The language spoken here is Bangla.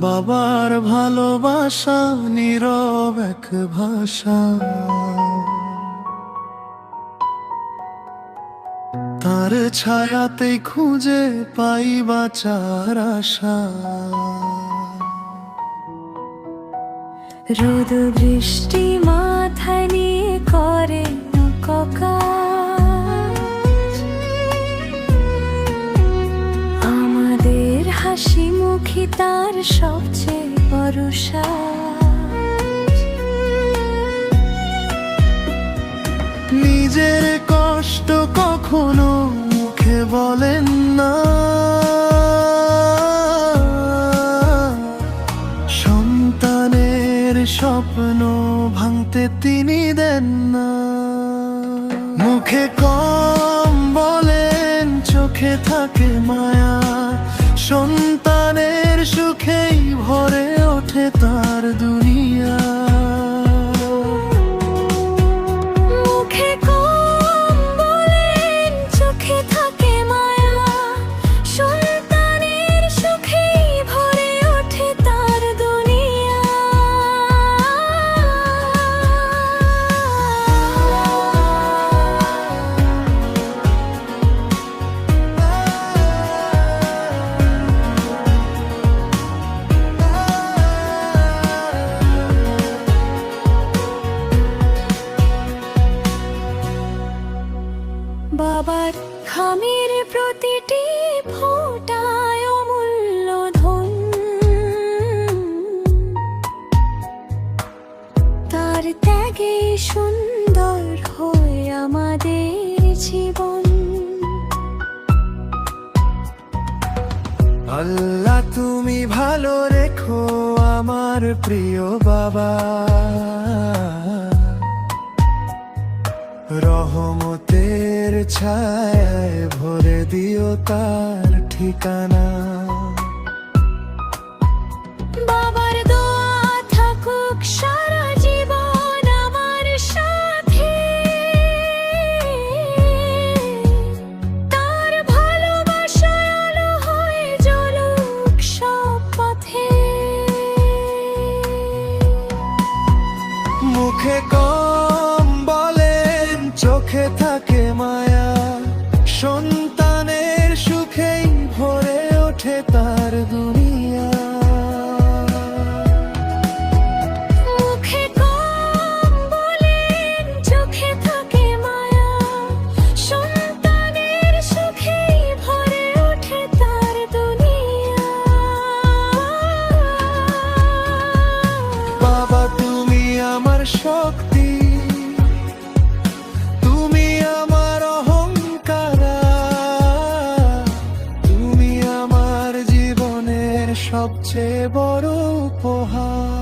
বাবার ভালোবাসা নীরব এক ভাষা, তার ছায়াতেই খুঁজে পাই বাঁচার আশা। রোদ বৃষ্টি মাথায় নিয়ে করে কাজ, আমাদের হাসি মুখী তার সবচেয়ে ভরসা। নিজের কষ্ট কখনো মুখে বলেন না, সন্তানের স্বপ্ন ভাঙতে তিনি দেন না। মুখে কম বলেন, চোখে থাকে মায়া, সন্তানের সুখেই ভরে ওঠে তার দুনিয়া। বাবার খামের প্রতিটি ফোঁটায় অমূল্য ধন, তার ত্যাগে সুন্দর হয়ে আমাদের জীবন। আল্লাহ তুমি ভালো রেখো আমার প্রিয় বাবা, রহমতের ছায়ায় ভরে দিও তার ঠিকানা। বাবার দোয়া থাকুক সারা জীবন আমার সাথে, তার ভালোবাসায় আলো হয়ে জ্বলুক সব পথে। মুখে কম বলেন, চোখে থাকে মায়া, সন্তানের সুখেই ভরে ওঠে তার দুনিয়া। মুখে কম বলেন, চোখে থাকে মায়া, সন্তানের সুখেই ভরে ওঠে তার দুনিয়া। বাবা তুমি আমার শক্তি, তুমি আমার অহংকার, তুমি আমার জীবনের সবচেয়ে বড় উপহার।